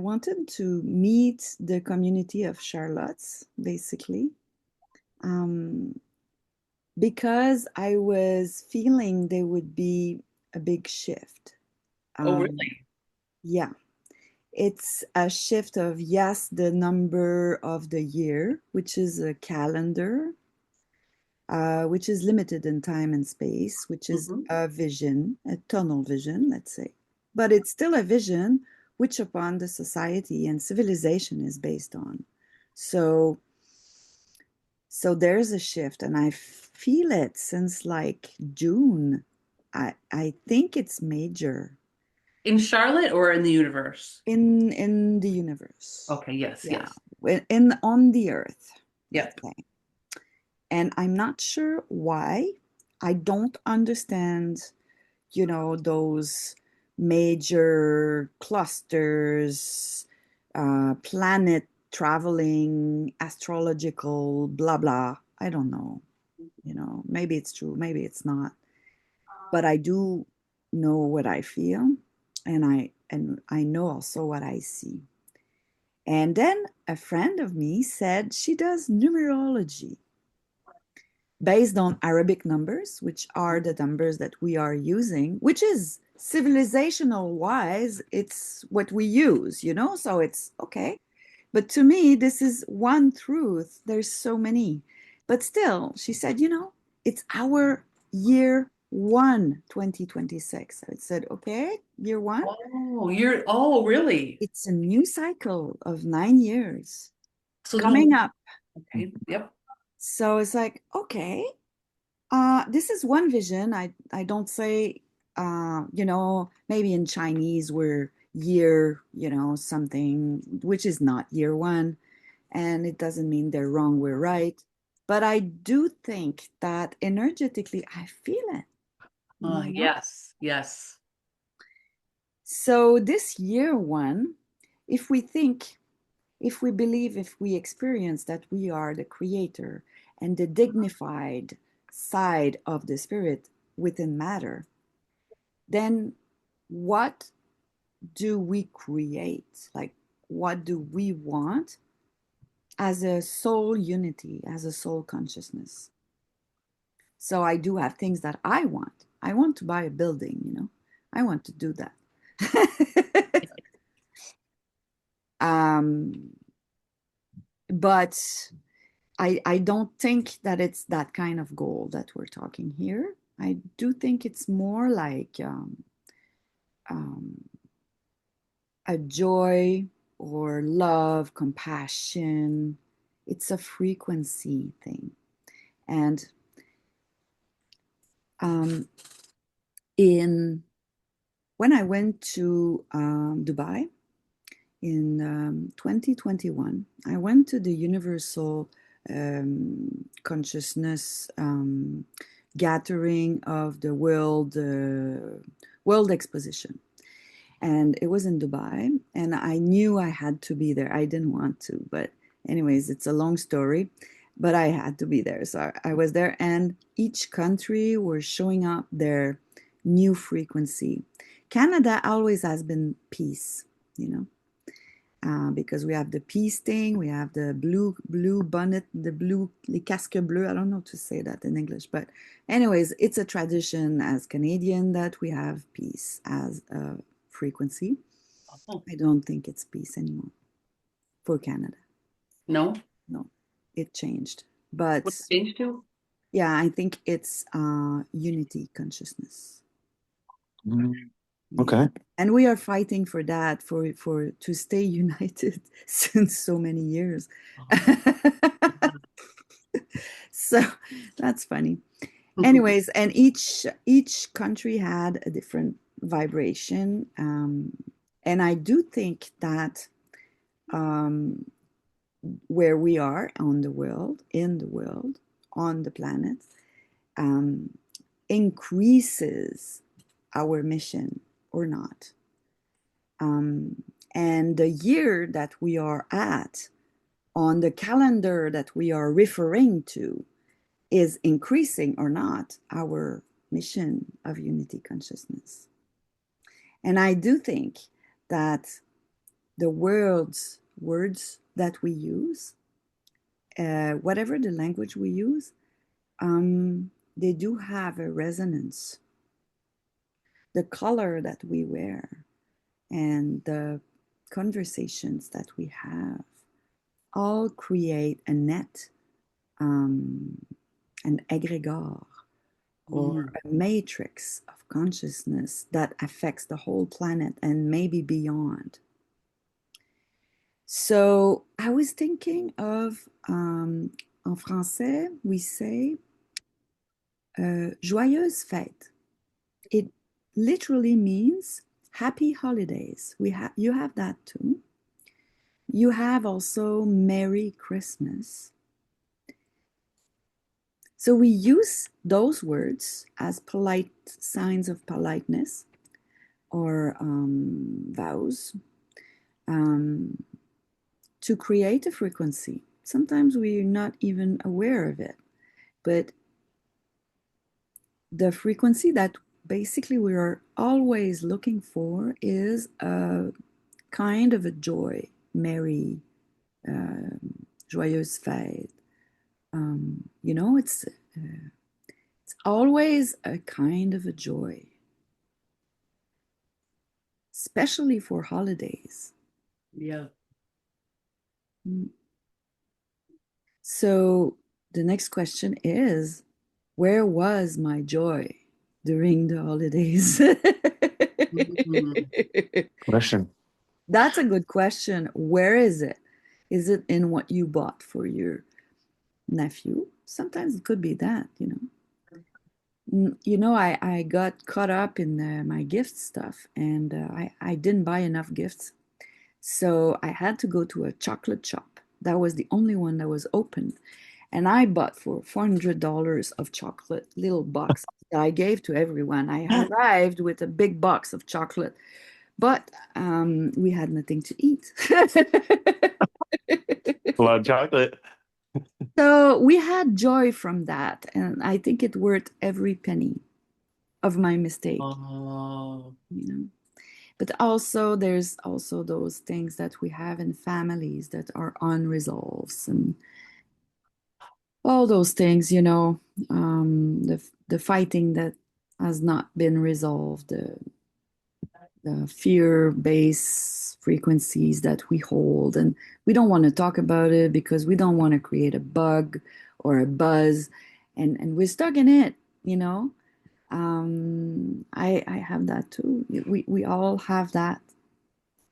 wanted to meet the community of Charlottes, basically, um, because I was feeling there would be a big shift. Oh, Um, really? yeah, it's a shift of, yes, the number of the year, which is a calendar, which is limited in time and space, which is Hmm. a vision, a tunnel vision, let's say. But it's still a vision which upon the society and civilization is based on. So so there's a shift and I feel it since like June. I think it's major In Charlotte or in the universe? in the universe. Okay, yes, Yeah, yes. in on the earth, let's Yep. say. And I'm not sure why. I don't understand, those major clusters, planet traveling, astrological, blah, blah. I don't know. Maybe it's true, maybe it's not. But I do know what I feel, and I know also what I see. And then a friend of me said she does numerology based on Arabic numbers, which are the numbers that we are using, which is civilizational wise, it's what we use. So it's okay. But to me, this is one truth. There's so many. But still, she said, it's our year one, 2026. I said, okay, year one. Oh, really? It's a new cycle of 9 years So coming then, up. okay, yep. So it's like, okay, this is one vision. I don't say, maybe in Chinese we're year, something, which is not year one, and it doesn't mean they're wrong, we're right. But I do think that energetically, I feel it, you know? Yes, yes. So this year one, if we think, if we believe, if we experience that we are the creator and the dignified side of the spirit within matter, then what do we create? Like, what do we want as a soul unity, as a soul consciousness? So I do have things that I want. I want to buy a building. I want to do that. um, but I don't think that it's that kind of goal that we're talking here. I do think it's more like um, a joy or love, compassion. It's a frequency thing. And um, in when I went to Dubai in 2021, I went to the Universal Consciousness gathering of the World Exposition, and it was in Dubai, and I knew I had to be there. I didn't want to, but anyways, it's a long story, but I had to be there. So I was there, and each country were showing up their new frequency. Canada always has been peace, you know, because we have the peace thing, we have the blue bonnet, the blue les casques bleus. I don't know to say that in English, but anyways, it's a tradition as Canadian that we have peace as a frequency. Oh, I don't think it's peace anymore for Canada. no. No, it changed. What But changed to? yeah, I think it's unity consciousness. Mm, Yeah. okay. And we are fighting for that, for to stay united since so many years. So that's funny. Anyways, and each country had a different vibration, and I do think that um, where we are on the world, in the world, on the planet, um, increases our mission or not. And the year that we are at on the calendar that we are referring to is increasing or not our mission of unity consciousness. And I do think that the words that we use, whatever the language we use, they do have a resonance. The color that we wear and the conversations that we have all create a net, an egregore, or a matrix of consciousness that affects the whole planet and maybe beyond. So I was thinking of, en français, we say joyeuse fête. It literally means happy holidays. You have that too. You have also Merry Christmas. So we use those words as polite signs of politeness or vows to create a frequency. Sometimes we're not even aware of it, but the frequency that basically we are always looking for is a kind of a joy, merry, joyeuse fête. It's always a kind of a joy, especially for holidays. Yeah. So the next question is, where was my joy during the holidays? Question. That's a good question. Where is it? Is it in what you bought for your nephew? Sometimes it could be that, you know. I got caught up in my gift stuff and I didn't buy enough gifts. So I had to go to a chocolate shop. That was the only one that was open. And I bought for $400 of chocolate, little box that I gave to everyone. I arrived with a big box of chocolate, but we had nothing to eat. A lot of chocolate. So we had joy from that. And I think it worth every penny of my mistake, Oh, you know. But also, there's also those things that we have in families that are unresolved and all those things, the fighting that has not been resolved, the fear-based frequencies that we hold, and we don't want to talk about it because we don't want to create a bug or a buzz, and we're stuck in it, you know. I have that too. We all have that,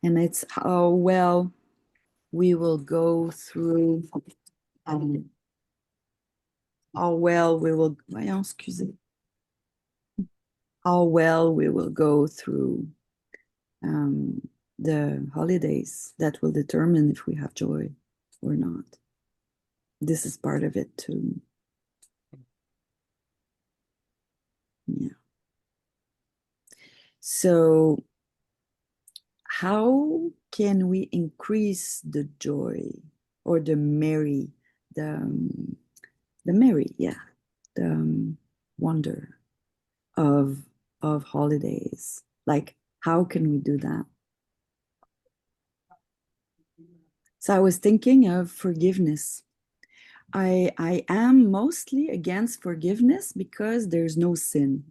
and it's how well we will go through. Um, how well we will. Voyons, excusez. How well we will go through um, the holidays that will determine if we have joy or not. This is part of it too. Yeah. So, how can we increase the joy or the the merry, yeah, the wonder of holidays? Like, how can we do that? So I was thinking of forgiveness. I am mostly against forgiveness because there's no sin.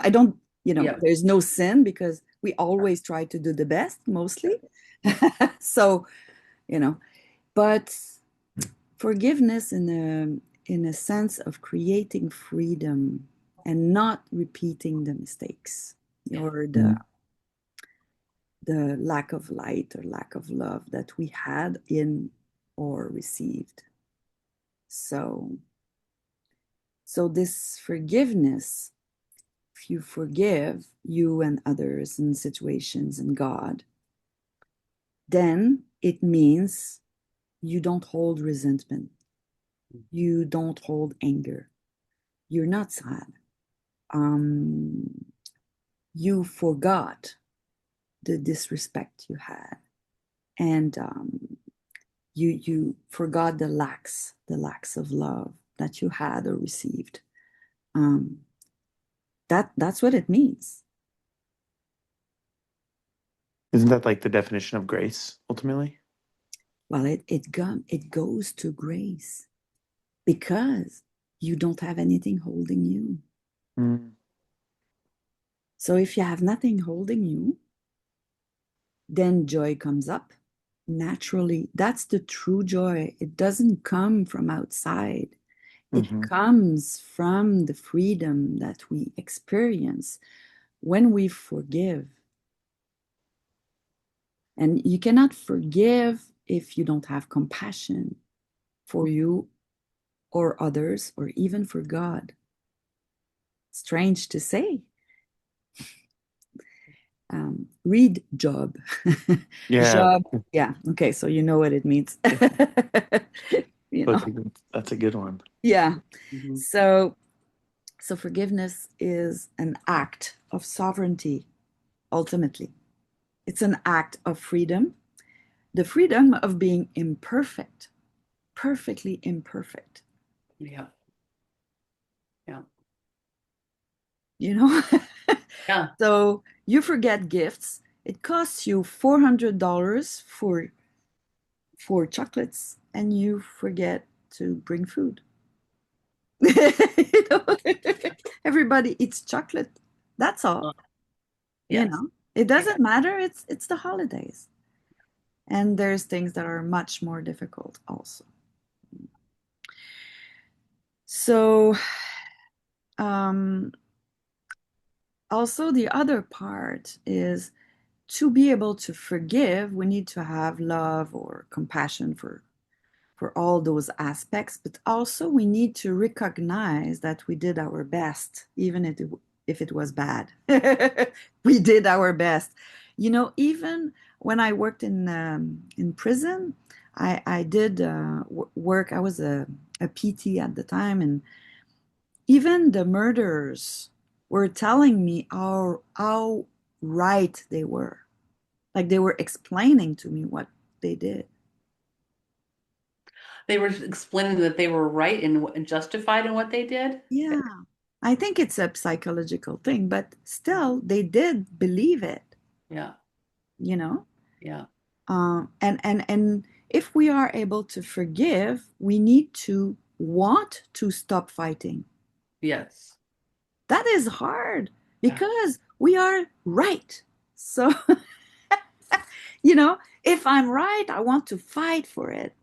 I don't, yeah. there's no sin because we always try to do the best mostly. So, you know, but forgiveness in a sense of creating freedom and not repeating the mistakes or the lack of light or lack of love that we had in or received. So this forgiveness, if you forgive you and others and situations and God, then it means you don't hold resentment. You don't hold anger. You're not sad. Um, you forgot the disrespect you had, and you forgot the lacks of love that you had or received. Um, that's what it means. Isn't that like the definition of grace ultimately? Well, it goes to grace because you don't have anything holding you. Mm, So if you have nothing holding you, then joy comes up naturally. That's the true joy. It doesn't come from outside. It hmm comes from the freedom that we experience when we forgive. And you cannot forgive if you don't have compassion for you or others or even for God. Strange to say. Read Job. Yeah, Job. Yeah. Okay. So you know what it means. You know. that's a good one. Yeah. Mhm. So so forgiveness is an act of sovereignty, ultimately. It's an act of freedom, the freedom of being imperfect, perfectly imperfect. Yeah. Yeah. You know? Yeah. So you forget gifts. It costs you $400 for chocolates, and you forget to bring food. You know? Everybody eats chocolate. That's all. You Yes. know, it Yeah. doesn't matter. It's the holidays, and there's things that are much more difficult also. So, um, also the other part is to be able to forgive. We need to have love or compassion for all those aspects, but also we need to recognize that we did our best, even if it was bad. We did our best. You know, even when I worked in prison, I did work. I was a PT at the time, and even the murderers were telling me how right they were. Like they were explaining to me what they did. They were explaining that they were right and justified in what they did. Yeah, I think it's a psychological thing, but still, they did believe it, Yeah. you know? Yeah. And if we are able to forgive, we need to want to stop fighting. Yes. That is hard Yeah. because we are right. So, you know, if I'm right, I want to fight for it.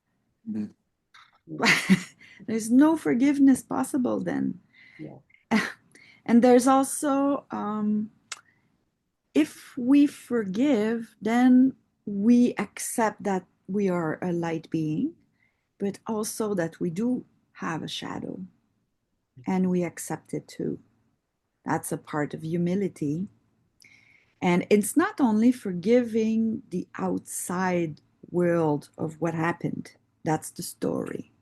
Mhm. There's no forgiveness possible then. Yeah. And there's also if we forgive, then we accept that we are a light being, but also that we do have a shadow and we accept it too. That's a part of humility. And it's not only forgiving the outside world of what happened, that's the story,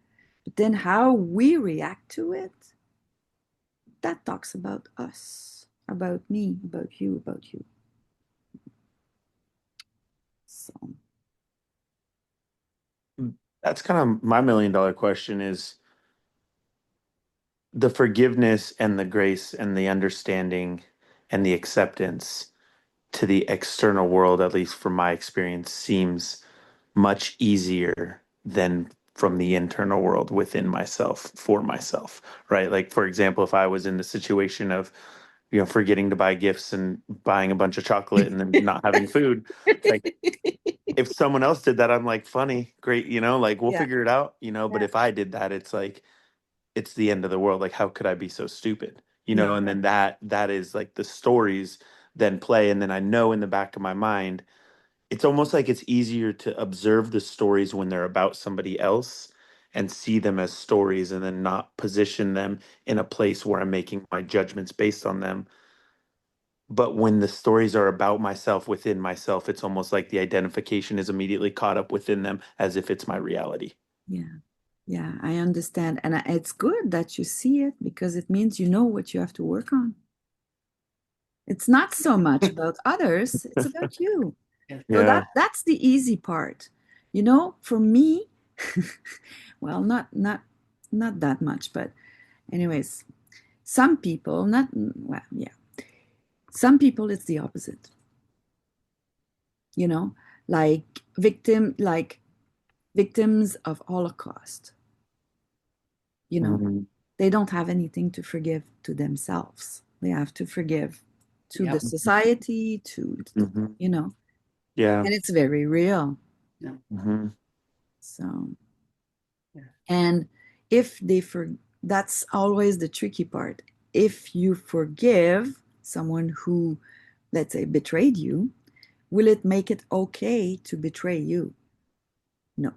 but then how we react to it, that talks about us, about me, about you, about you. So, That's kind of my $1 million question is the forgiveness and the grace and the understanding and the acceptance to the external world, at least from my experience, seems much easier than from the internal world within myself for myself, right? Like, for example, if I was in the situation of, forgetting to buy gifts and buying a bunch of chocolate and then not having food, like if someone else did that, I'm like, funny, great, like we'll yeah, figure it out, but yeah, if I did that, it's like, it's the end of the world. Like, how could I be so stupid? yeah, And then that is like the stories then play. And then I know in the back of my mind, it's almost like it's easier to observe the stories when they're about somebody else and see them as stories and then not position them in a place where I'm making my judgments based on them. But when the stories are about myself within myself, it's almost like the identification is immediately caught up within them as if it's my reality. yeah. Yeah, I understand. And it's good that you see it because it means you know what you have to work on. It's not so much about others, it's about you. Yes. So Yeah. that's the easy part. You know, for me, well, not that much, but anyways, some people, not well, yeah. Some people it's the opposite. you know, like like victims of Holocaust, you know, Mhm. they don't have anything to forgive to themselves. They have to forgive to the Yep. society, to, Mhm. you know, Yeah. and it's very real. Yeah. Mhm. So, Yeah. and if they for that's always the tricky part. If you forgive someone who, let's say, betrayed you, will it make it okay to betray you? No.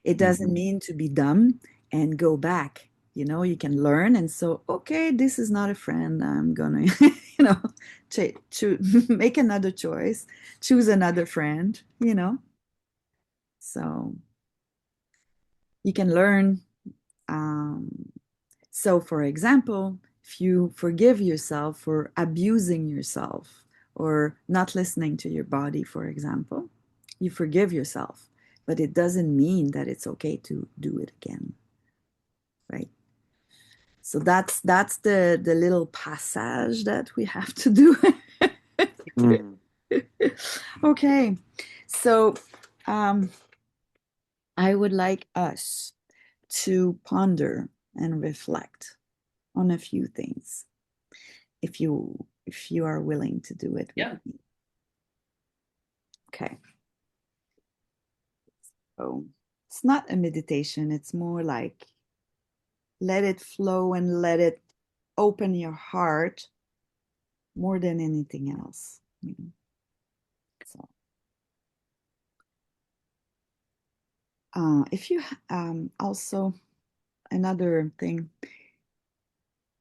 It doesn't Mhm. mean to be dumb and go back. You know, you can learn. And so, okay, this is not a friend. I'm gonna, know, make another choice, choose another friend, So you can learn. Um, so, for example, if you forgive yourself for abusing yourself or not listening to your body, for example, you forgive yourself, but it doesn't mean that it's okay to do it again, right? So that's the little passage that we have to do. Mhm. Okay, so um, I would like us to ponder and reflect on a few things, if you are willing to do it with Yeah. me. Okay, so it's not a meditation; it's more like let it flow and let it open your heart more than anything else. So if you also another thing,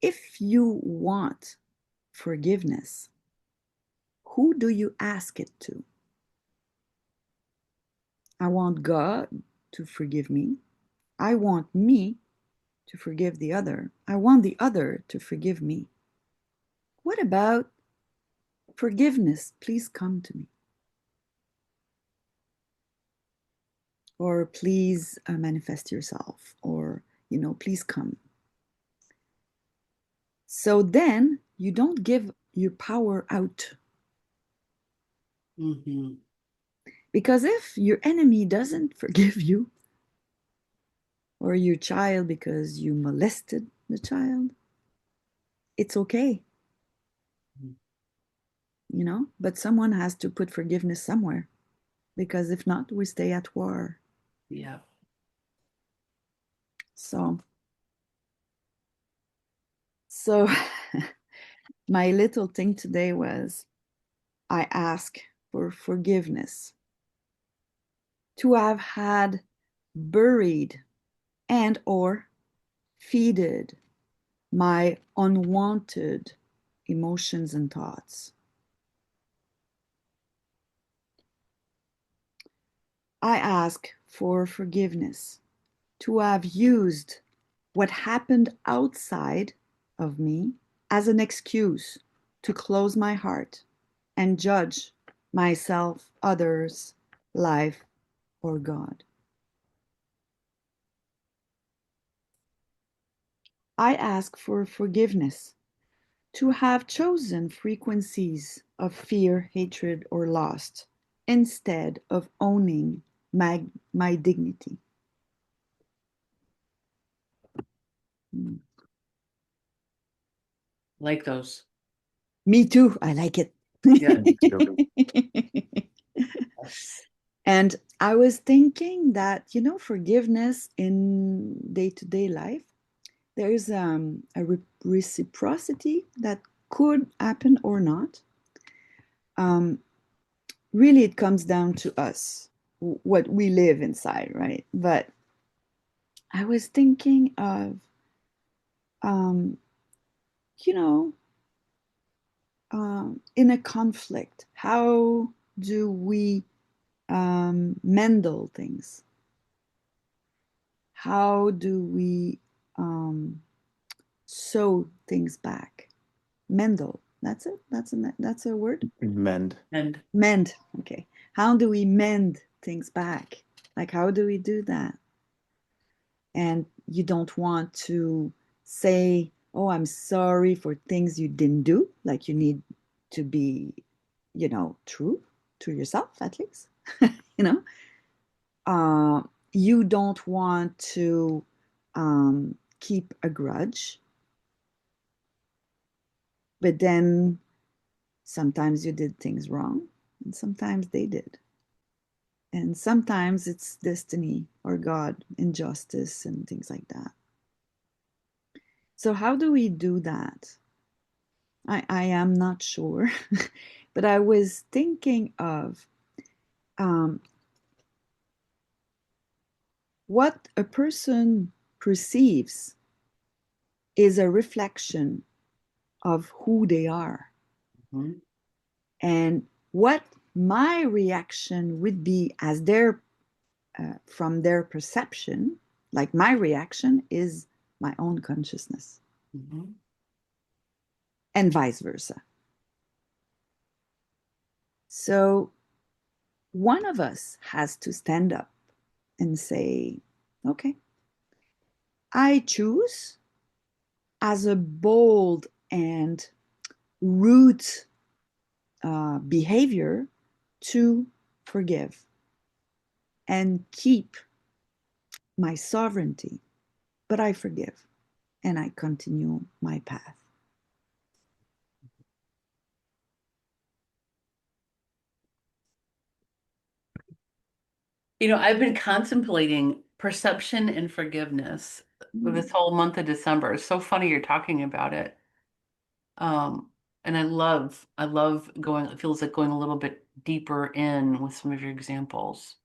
if you want forgiveness, who do you ask it to? I want God to forgive me. I want me to forgive the other. I want the other to forgive me. What about forgiveness? Please come to me. Or please manifest yourself. Or, please come. So then you don't give your power out. Hmm. Because if your enemy doesn't forgive you, or your child because you molested the child, it's okay, but someone has to put forgiveness somewhere, because if not, we stay at war. Yeah. So so my little thing today was I ask for forgiveness to have had buried and or feeded my unwanted emotions and thoughts. I ask for forgiveness to have used what happened outside of me as an excuse to close my heart and judge myself, others, life, or God. I ask for forgiveness to have chosen frequencies of fear, hatred, or loss instead of owning my dignity. Mm. Like those. Me too. I like it. Yeah. Me too. And I was thinking that, forgiveness in day to day life, there's a reciprocity that could happen or not. Um, really, it comes down to us, what we live inside, right? But I was thinking of, um, you know, in a conflict, how do we mendel things? How do we um, sew things back? Mendel. That's it. That's a word. Mend. And Mend. Okay. How do we mend things back? Like, how do we do that? And you don't want to say, "Oh, I'm sorry for things you didn't do." Like, you need to be, true. to yourself at least, you know. Uh, you don't want to keep a grudge, but then sometimes you did things wrong, and sometimes they did. And sometimes it's destiny or God, injustice, and things like that. So, how do we do that? I am not sure, but I was thinking of um, what a person perceives is a reflection of who they are. Mhm. And what my reaction would be as their from their perception, like my reaction is my own consciousness, Mhm. and vice versa. So one of us has to stand up and say, okay, I choose as a bold and root behavior to forgive and keep my sovereignty, but I forgive and I continue my path. I've been contemplating perception and forgiveness this whole month of December. It's so funny you're talking about it. Um, and I love going, it feels like going a little bit deeper in with some of your examples.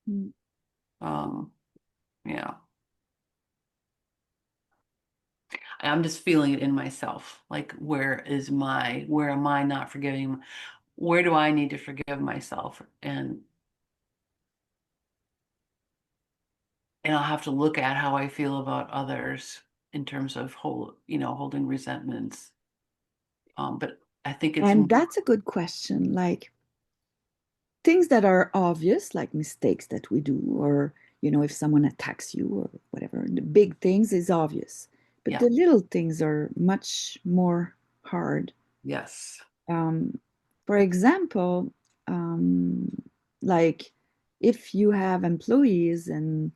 Mm. Um, yeah, I'm just feeling it in myself. Like, where am I not forgiving? Where do I need to forgive myself? And I'll have to look at how I feel about others in terms of holding resentments. But I think it's And that's a good question. Like things that are obvious, like mistakes that we do, or, if someone attacks you or whatever, the big things is obvious. But yeah, the little things are much more hard. yes, Um, for example, um, like if you have employees and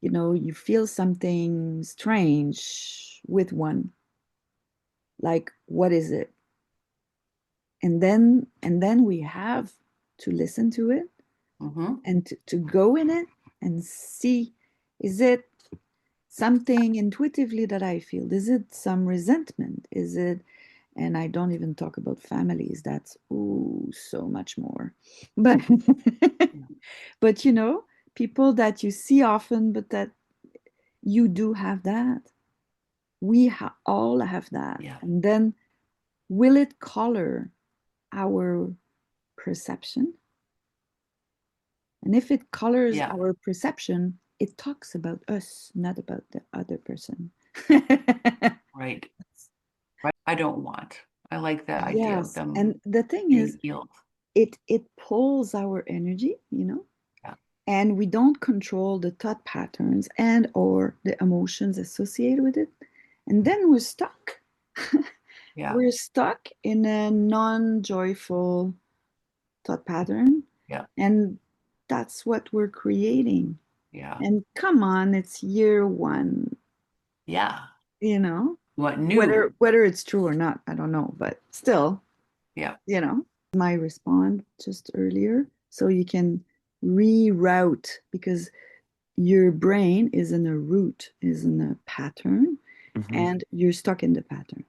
you feel something strange with one, like what is it? And then we have to listen to it mm-hmm, and to go in it and see, is it something intuitively that I feel? Is it some resentment? Is it, and I don't even talk about families, that's so much more. But but people that you see often, but that you do have that. We all have that. yeah, And then will it color our perception? And if it colors yeah, our perception, it talks about us, not about the other person. right. Right. I don't want. I like that idea of Yes. them And the thing is, being healed. it pulls our energy, Yeah, and we don't control the thought patterns and or the emotions associated with it. And then we're stuck. yeah, We're stuck in a non-joyful thought pattern. yeah, And that's what we're creating. yeah, And come on, it's year one, yeah. you know, What new? whether it's true or not, I don't know, but still, Yeah, my respond just earlier, so you can reroute because your brain is in a route, is in a pattern, Mm-hmm. and you're stuck in the pattern.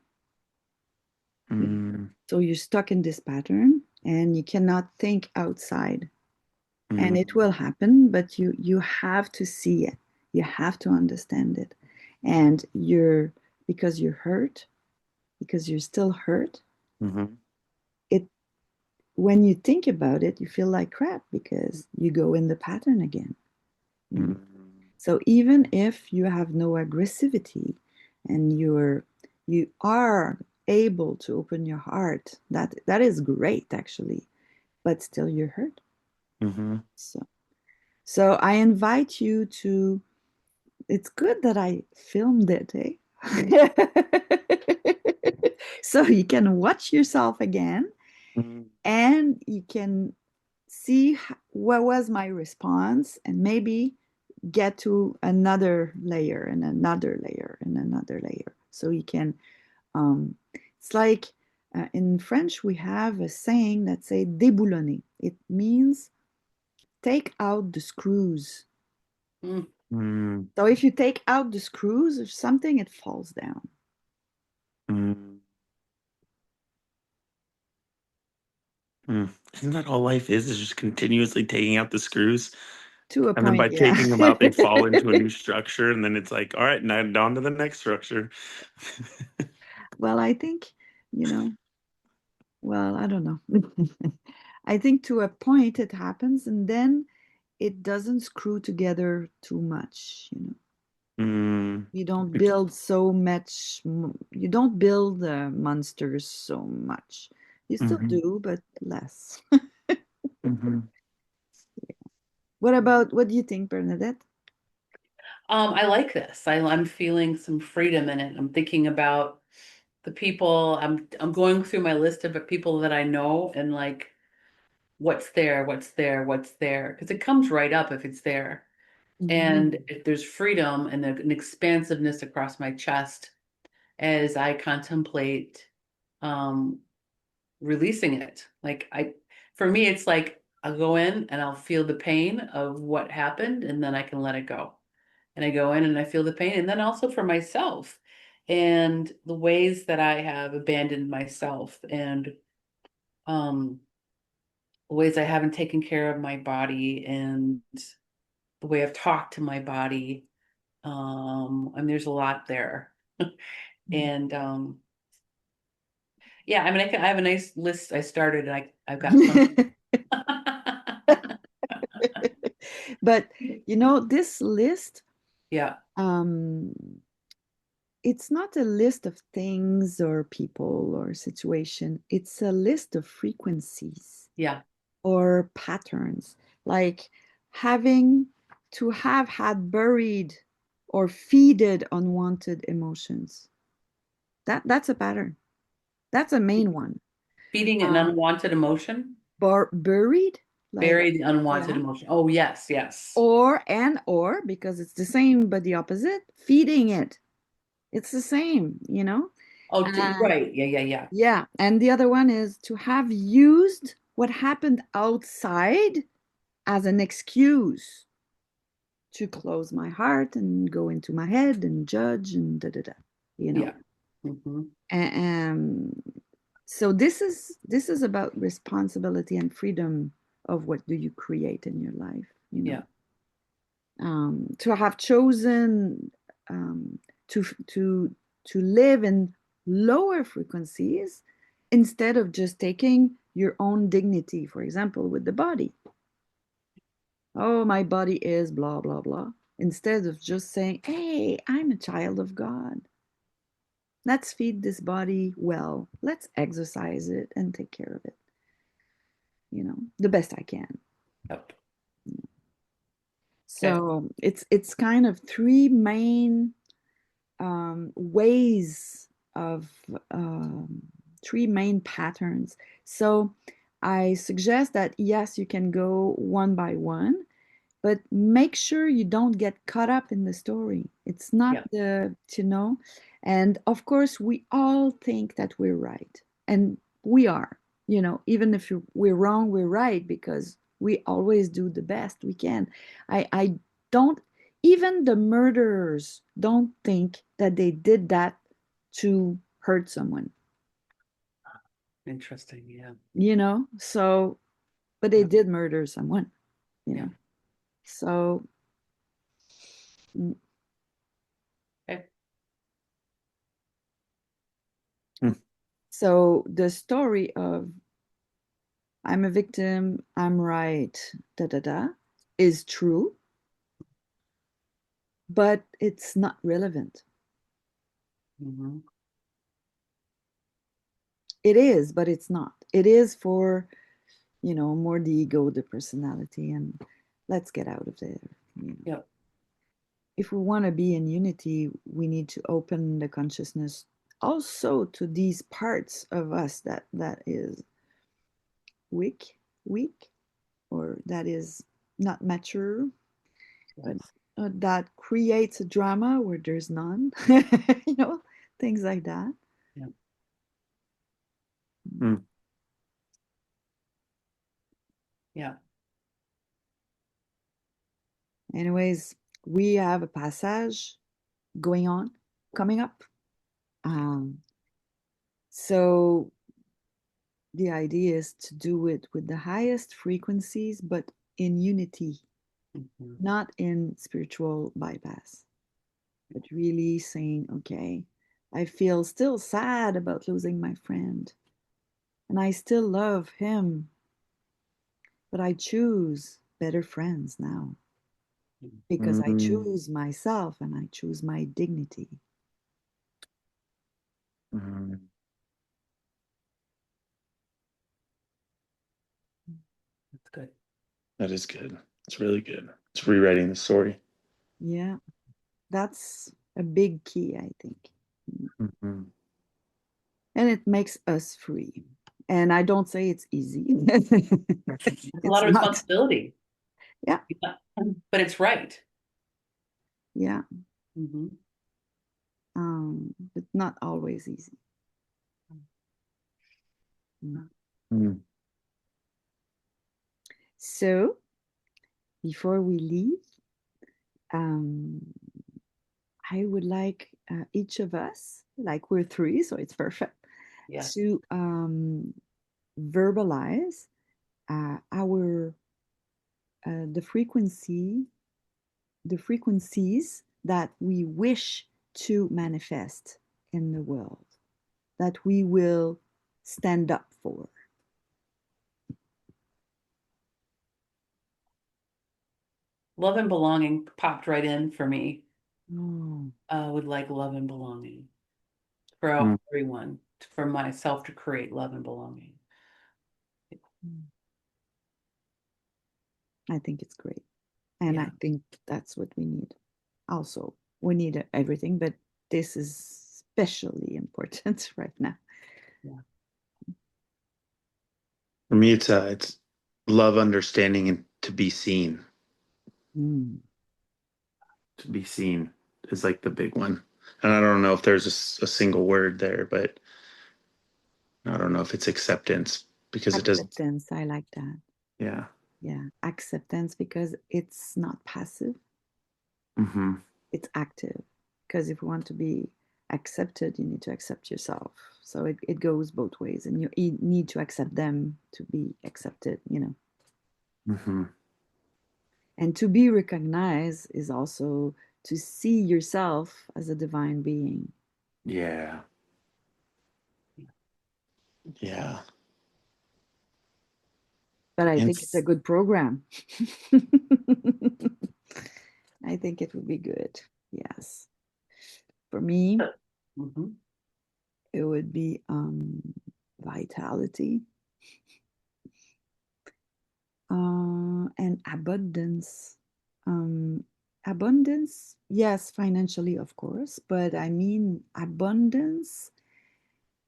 Mm-hmm. So you're stuck in this pattern and you cannot think outside. And it will happen, but you have to see it. You have to understand it. And because you're hurt, because you're still hurt, Mm-hmm. it when you think about it, you feel like crap because you go in the pattern again. Mm. Mm-hmm. So even if you have no aggressivity and you are able to open your heart, that is great actually, but still you're hurt. Mm-hmm. So I invite you to, it's good that I filmed it, eh? So you can watch yourself again Mm, And you can see what was my response and maybe get to another layer and another layer and another layer. So you can, it's like in French, we have a saying that say déboulonner. It means take out the screws. Mm. mm, So if you take out the screws of something, it falls down. mm, mm. Isn't that all life is just continuously taking out the screws? To a And then by point, yeah. taking them out, they fall into a new structure. And then it's like, all right, now down to the next structure. Well, I think, you know, well, I don't know. I think to a point it happens and then it doesn't screw together too much, you know. Mm, You don't build so much, you don't build monsters so much. You still mhm, do, but less. mhm, What about, what do you think, Bernadette? I like this. I'm feeling some freedom in it. I'm thinking about the people. I'm going through my list of the people that I know and like what's there, what's there, what's there, because it comes right up if it's there. Mhm. And if there's freedom and an expansiveness across my chest as I contemplate um, releasing it. For me, it's like I'll go in and I'll feel the pain of what happened, and then I can let it go. And I go in and I feel the pain, and then also for myself and the ways that I have abandoned myself and um, ways I haven't taken care of my body and the way I've talked to my body. And there's a lot there. And yeah, I mean, I have a nice list I started, and I've got some. But you know, this list, Yeah, um, it's not a list of things or people or situation. It's a list of frequencies yeah, or patterns, like having to have had buried or feeded unwanted emotions. That's a pattern. That's a main one. feeding an Um, unwanted emotion, buried, like, bury the unwanted yeah, emotion. Oh, yes, yes. or because it's the same but the opposite, feeding it. It's the same, you know. Oh, And right. Yeah, yeah, yeah, yeah, and the other one is to have used what happened outside as an excuse to close my heart and go into my head and judge and da da da, you know. yeah. Hmm. And so this is about responsibility and freedom of what do you create in your life, you know. Yeah, To have chosen um, to to to live in lower frequencies instead of just taking your own dignity, for example, with the body. Oh, my body is blah blah blah. Instead of just saying, "Hey, I'm a child of God. Let's feed this body well. Let's exercise it and take care of it, you know, the best I can." yep. Okay. So it's kind of three main ways of um, three main patterns. So I suggest that yes, you can go one by one, but make sure you don't get caught up in the story. It's not Yeah, you know, and of course, we all think that we're right, and we are, you know, even if we're wrong, we're right because we always do the best we can. I don't, even the murderers don't think that they did that to hurt someone, interesting. Yeah, you know, so, but they yeah, did murder someone, you yeah. know, so. Okay. mm, So the story of I'm a victim, I'm right, da da da, is true, but it's not relevant. Hmm. It is, but it's not. It is for, you know, more the ego, the personality, and let's get out of there. You know. Yep. If we want to be in unity, we need to open the consciousness also to these parts of us that is. weak, or that is not mature, but Yes. that creates a drama where there's none. Things like that. Yeah. Mm. Yeah. Anyways, we have a passage going on, coming up. So the idea is to do it with the highest frequencies, but in unity, Mhm. not in spiritual bypass, but really saying, okay, I feel still sad about losing my friend, and I still love him, but I choose better friends now because I Mm. choose myself and I choose my dignity. Mm. That's good. That is good. It's really good. It's rewriting the story. Yeah, that's a big key, I think. Mm-hmm. And it makes us free. And I don't say it's easy. It's a It's lot of not. responsibility. Yeah, Yeah. But it's right. yeah. Hmm. But not always easy. Mm. Mm. So before we leave, um, I would like each of us, like we're three, so it's perfect, Yes. to verbalize our the frequency, the frequencies that we wish to manifest in the world, that we will stand up for. Love and belonging popped right in for me. Oh, Would like love and belonging for Mm. everyone, for myself to create love and belonging. I think it's great. And Yeah. I think that's what we need. Also, we need everything, but this is especially important right now. Yeah. For me, it's love, understanding, and to be seen. Mm. To be seen is like the big one. And I don't know if there's a single word there, but I don't know if it's acceptance because it doesn't. Acceptance, I like that. Yeah. Yeah, acceptance because it's not passive, Mm-hmm. it's active. Because if you want to be accepted, you need to accept yourself. So it goes both ways, and you need to accept them to be accepted. Mm-hmm. And to be recognized is also to see yourself as a divine being. Yeah. Yeah. But I And think it's a good program. I think it would be good. Yes. For me, Hmm. it would be vitality and abundance. Um, abundance, yes, financially, of course, but I mean abundance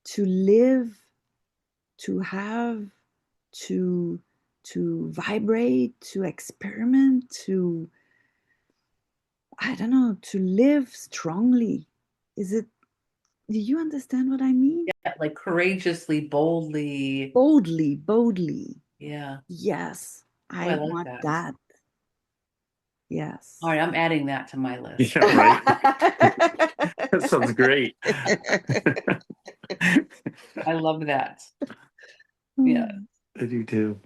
to live, to have, to to vibrate, to experiment, to I don't know, to live strongly. Is it, do you understand what I mean? Yeah, like courageously, boldly. Boldly, boldly. Yeah. Yes, Oh, I I like want that. that. All Yes. right, I'm adding that to my list. yeah, right. That sounds great. I love that. Yeah. I do too.